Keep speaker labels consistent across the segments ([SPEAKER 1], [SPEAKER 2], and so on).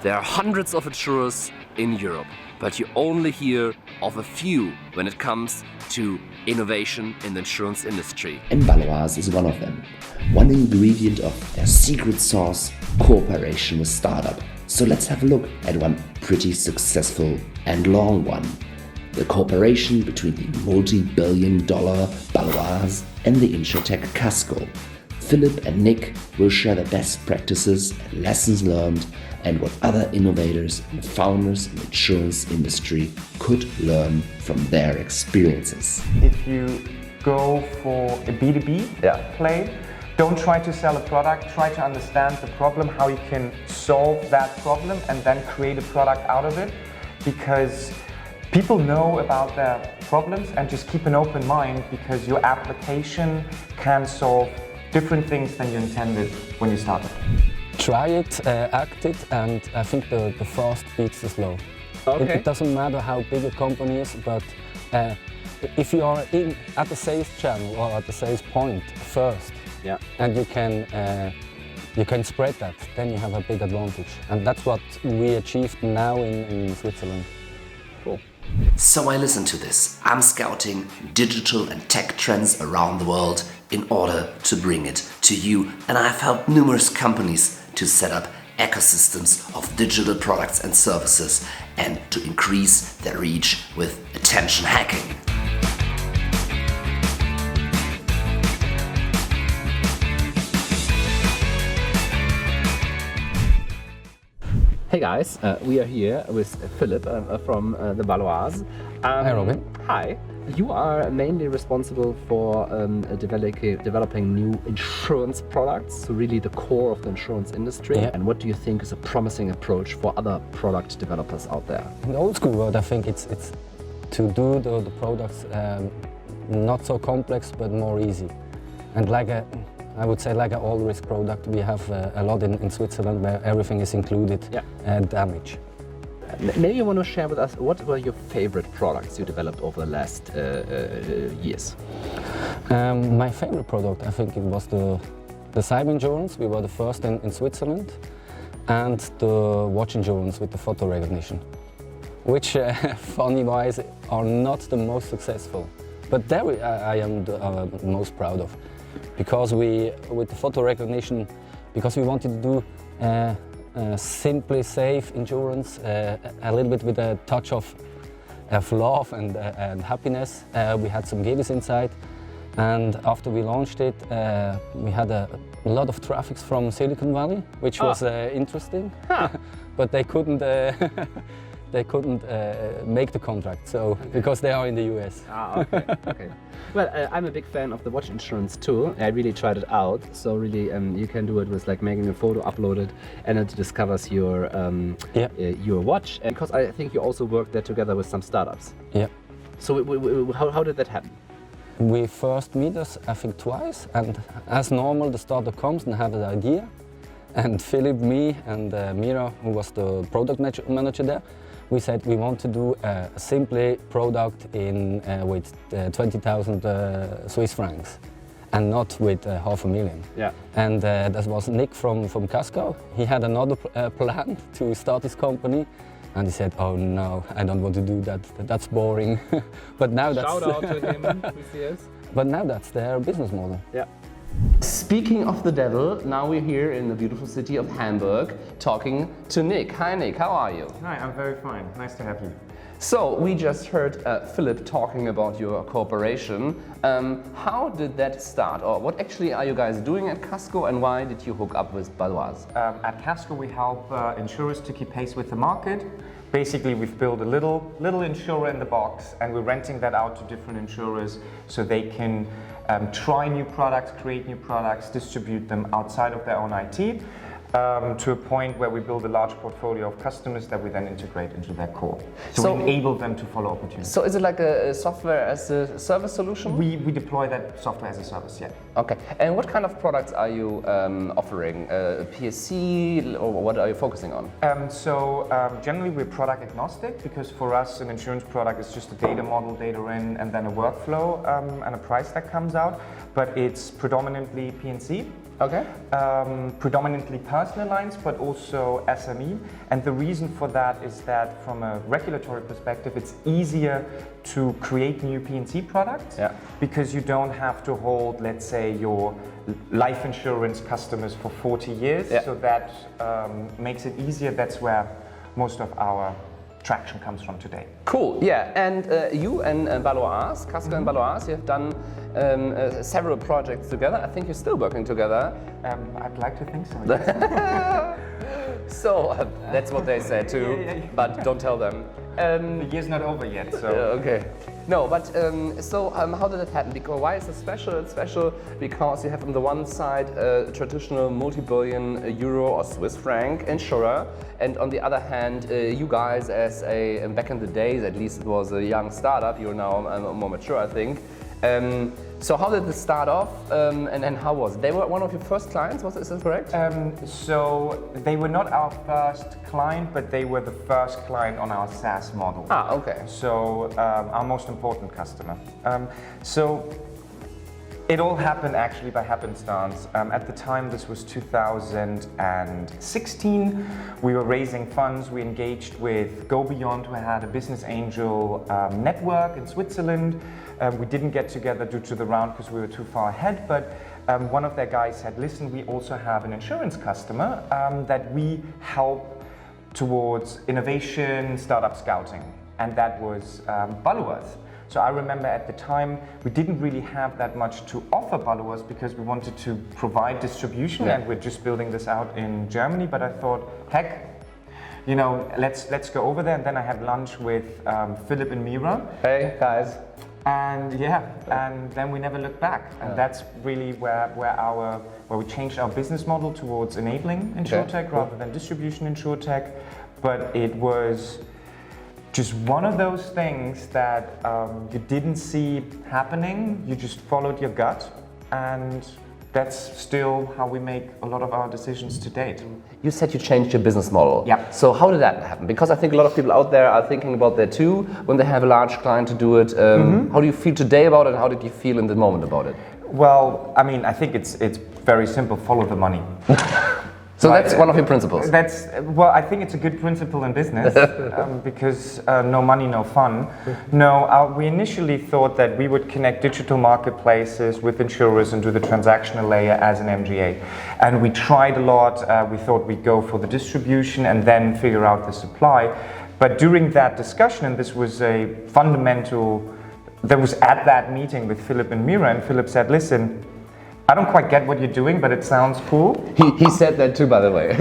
[SPEAKER 1] There are hundreds of insurers in Europe, but you only hear of a few when it comes to innovation in the insurance industry.
[SPEAKER 2] And Baloise is one of them. One ingredient of their secret sauce, cooperation with startup. So let's have a look at one pretty successful and long one. The cooperation between the multi-billion-dollar Baloise and the Insurtech Kasko. Philipp and Nick will share the best practices and lessons learned and what other innovators and founders in the insurance industry could learn from their experiences.
[SPEAKER 3] If you go for a B2B play, don't try to sell a product, try to understand the problem, how you can solve that problem and then create a product out of it, because people know about their problems, and just keep an open mind because your application can solve different things than you intended when you started.
[SPEAKER 4] Try it, act it, and I think the fast beats the slow.
[SPEAKER 1] Okay.
[SPEAKER 4] It doesn't matter how big a company is, but if you are at the sales channel or at the sales point first, and you can spread that, then you have a big advantage. And that's what we achieved now in Switzerland.
[SPEAKER 1] Cool.
[SPEAKER 2] So I listen to this. I'm scouting digital and tech trends around the world in order to bring it to you. And I've helped numerous companies to set up ecosystems of digital products and services and to increase their reach with attention hacking.
[SPEAKER 1] Hey guys, we are here with Philipp from the Baloise.
[SPEAKER 4] Hi Robin.
[SPEAKER 1] Hi. You are mainly responsible for developing new insurance products, so really the core of the insurance industry.
[SPEAKER 4] Yeah.
[SPEAKER 1] And what do you think is a promising approach for other product developers out there?
[SPEAKER 4] In the old school world, I think it's to do the products not so complex but more easy. And I would say like an all-risk product, we have a lot in Switzerland where everything is included, damage.
[SPEAKER 1] Maybe you want to share with us what were your favorite products you developed over the last years?
[SPEAKER 4] My favorite product, I think it was the cyber insurance. We were the first in Switzerland, and the watch insurance with the photo recognition, which funny-wise are not the most successful. But there I am the most proud of. Because with the photo recognition, because we wanted to do simply safe insurance, a little bit with a touch of love and happiness. We had some giddies inside, and after we launched it, we had a lot of traffic from Silicon Valley, which was interesting, but they couldn't. They couldn't make the contract, so because they are in the US.
[SPEAKER 1] Okay. Okay. Well, I'm a big fan of the watch insurance too. I really tried it out. So really, you can do it with like making a photo, upload it, and it discovers your watch. And because I think you also worked there together with some startups.
[SPEAKER 4] Yeah.
[SPEAKER 1] So how did that happen?
[SPEAKER 4] We first meet us, I think, twice, and as normal, the startup comes and have an idea, and Philipp, me, and Mira, who was the product manager there. We said we want to do a simple product with 20,000 Swiss francs and not with 500,000.
[SPEAKER 1] Yeah.
[SPEAKER 4] And that was Nick from Kasko. He had another plan to start his company, and he said, "Oh no, I don't want to do that. That's boring." But now that's
[SPEAKER 1] Shout out to him.
[SPEAKER 4] But now that's their business model.
[SPEAKER 1] Yeah. Speaking of the devil, now we're here in the beautiful city of Hamburg talking to Nick. Hi Nick, how are you?
[SPEAKER 3] Hi, I'm very fine. Nice to have you.
[SPEAKER 1] So, we just heard Philipp talking about your cooperation. How did that start? Or what actually are you guys doing at Kasko, and why did you hook up with Baloise?
[SPEAKER 3] At Kasko, we help insurers to keep pace with the market. Basically, we've built a little insurer in the box, and we're renting that out to different insurers so they can try new products, create new products, distribute them outside of their own IT, to a point where we build a large portfolio of customers that we then integrate into their core. So we enable them to follow opportunities.
[SPEAKER 1] So is it like a software as a service solution?
[SPEAKER 3] We deploy that software as a service, yeah.
[SPEAKER 1] Okay, and what kind of products are you offering? PSC, or what are you focusing on?
[SPEAKER 3] Generally we're product agnostic, because for us an insurance product is just a data model, data in, and then a workflow and a price that comes out. But it's predominantly P&C.
[SPEAKER 1] Okay.
[SPEAKER 3] Predominantly personal lines, but also SME. And the reason for that is that from a regulatory perspective, it's easier to create new P&C products because you don't have to hold, let's say, your life insurance customers for 40 years. So that makes it easier. That's where most of our traction comes from today.
[SPEAKER 1] Cool, yeah, and you and Baloise, Kasko and Baloise, you have done several projects together. I think you're still working together.
[SPEAKER 3] I'd like to think so, yes.
[SPEAKER 1] So, that's what they said too, but don't tell them.
[SPEAKER 3] The year's not over yet, so...
[SPEAKER 1] okay. No, but so how did it happen? Because why is it special? It's special because you have on the one side a traditional multi-billion euro or Swiss franc insurer, and on the other hand, you guys as a, back in the days, at least it was a young startup, you're now more mature, I think. So how did this start off, and how was it? They were one of your first clients, is that correct?
[SPEAKER 3] So they were not our first client, but they were the first client on our SaaS model.
[SPEAKER 1] Ah, okay.
[SPEAKER 3] So our most important customer. So it all happened actually by happenstance. At the time, this was 2016. We were raising funds. We engaged with Go Beyond, who had a business angel network in Switzerland. We didn't get together due to the round because we were too far ahead, but one of their guys said, listen, we also have an insurance customer that we help towards innovation, startup scouting, and that was Baloise. So I remember at the time, we didn't really have that much to offer Baloise because we wanted to provide distribution and we're just building this out in Germany, but I thought, heck, you know, let's go over there. And then I had lunch with Philipp and Mira.
[SPEAKER 1] Hey, guys.
[SPEAKER 3] And and then we never looked back. And that's really where we changed our business model towards enabling Insurtech rather than distribution Insurtech. But it was just one of those things that you didn't see happening, you just followed your gut, and that's still how we make a lot of our decisions to date.
[SPEAKER 1] You said you changed your business model.
[SPEAKER 3] Yeah.
[SPEAKER 1] So how did that happen? Because I think a lot of people out there are thinking about that too, when they have a large client to do it. How do you feel today about it, and how did you feel in the moment about it?
[SPEAKER 3] Well, I mean, I think it's very simple, follow the money.
[SPEAKER 1] So that's one of your principles?
[SPEAKER 3] Well, I think it's a good principle in business because no money, no fun. No, we initially thought that we would connect digital marketplaces with insurers and do the transactional layer as an MGA. And we tried a lot. We thought we'd go for the distribution and then figure out the supply. But during that discussion, and this was a fundamental, that was at that meeting with Philipp and Mira, and Philipp said, listen, I don't quite get what you're doing, but it sounds cool.
[SPEAKER 1] He said that too, by the way.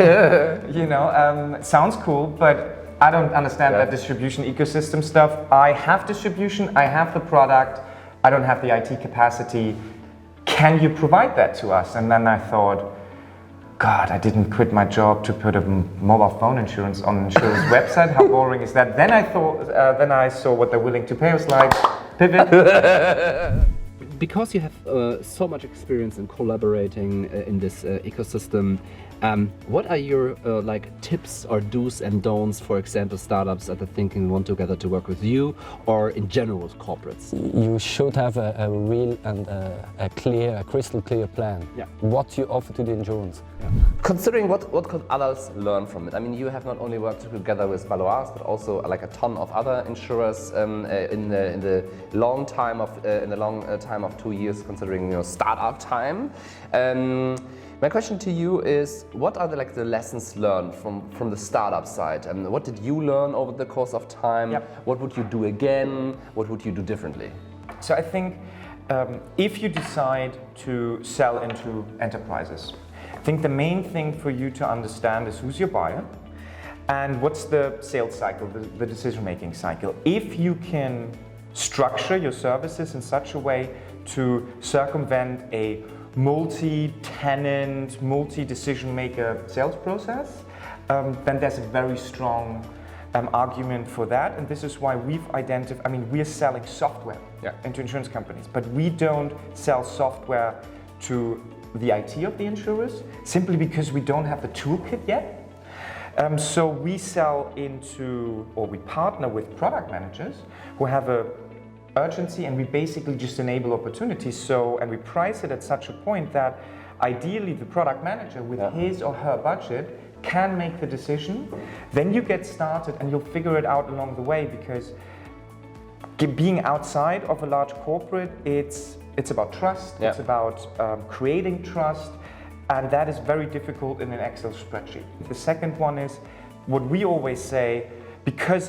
[SPEAKER 3] You know, it sounds cool, but I don't understand that distribution ecosystem stuff. I have distribution, I have the product, I don't have the IT capacity. Can you provide that to us? And then I thought, God, I didn't quit my job to put a mobile phone insurance on an insurance website. How boring is that? Then I thought, then I saw what they're willing to pay us, like, pivot.
[SPEAKER 1] Because you have so much experience in collaborating in this ecosystem, what are your tips or do's and don'ts, for example, startups that are thinking want together to work with you, or in general with corporates?
[SPEAKER 4] You should have a real and a crystal clear plan.
[SPEAKER 1] Yeah.
[SPEAKER 4] What you offer to the insurance.
[SPEAKER 1] Yeah. Considering what could others learn from it? I mean, you have not only worked together with Baloise, but also like a ton of other insurers in the long time of 2 years, considering your startup time. My question to you is, what are the lessons learned from the startup side? And what did you learn over the course of time?
[SPEAKER 3] Yep.
[SPEAKER 1] What would you do again? What would you do differently?
[SPEAKER 3] So I think if you decide to sell into enterprises, I think the main thing for you to understand is who's your buyer and what's the sales cycle, the decision-making cycle. If you can structure your services in such a way to circumvent a multi-tenant, multi-decision-maker sales process, then there's a very strong argument for that. And this is why we've identified, I mean, we're selling software into insurance companies, but we don't sell software to the IT of the insurers, simply because we don't have the toolkit yet. So we sell into, or we partner with product managers who have a urgency, and we basically just enable opportunities. So, and we price it at such a point that ideally the product manager with his or her budget can make the decision. Then you get started and you'll figure it out along the way, because being outside of a large corporate, it's about trust, it's about creating trust, and that is very difficult in an Excel spreadsheet. The second one is what we always say, because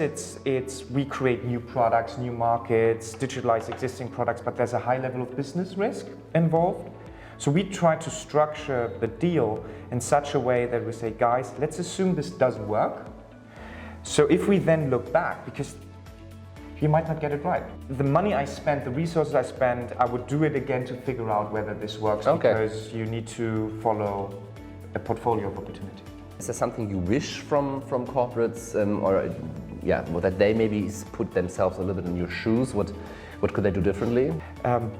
[SPEAKER 3] we create new products, new markets, digitalize existing products, but there's a high level of business risk involved. So we try to structure the deal in such a way that we say, guys, let's assume this doesn't work. So if we then look back, because you might not get it right. The money I spent, the resources I spent, I would do it again to figure out whether this works, because you need to follow a portfolio of opportunity.
[SPEAKER 5] Is there something you wish from corporates, or that they maybe put themselves a little bit in your shoes? What could they do differently?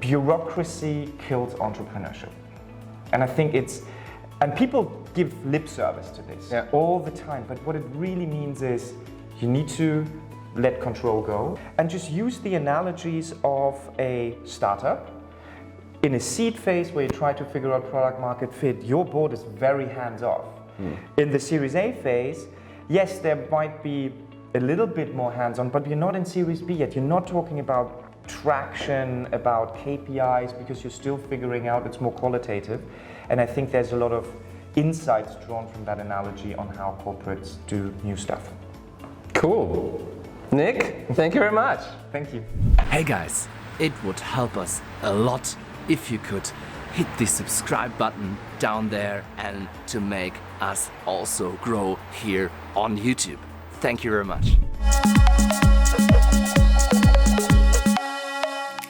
[SPEAKER 3] Bureaucracy kills entrepreneurship. And I think and people give lip service to this all the time, but what it really means is you need to let control go and just use the analogies of a startup. In a seed phase where you try to figure out product market fit, your board is very hands-off. In the Series A phase, yes, there might be a little bit more hands-on, but you're not in Series B yet. You're not talking about traction, about KPIs, because you're still figuring out, it's more qualitative. And I think there's a lot of insights drawn from that analogy on how corporates do new stuff.
[SPEAKER 5] Cool. Nick, thank you very much.
[SPEAKER 3] Thank you.
[SPEAKER 6] Hey guys, it would help us a lot if you could hit the subscribe button down there, and to make us also grow here on YouTube. Thank you very much.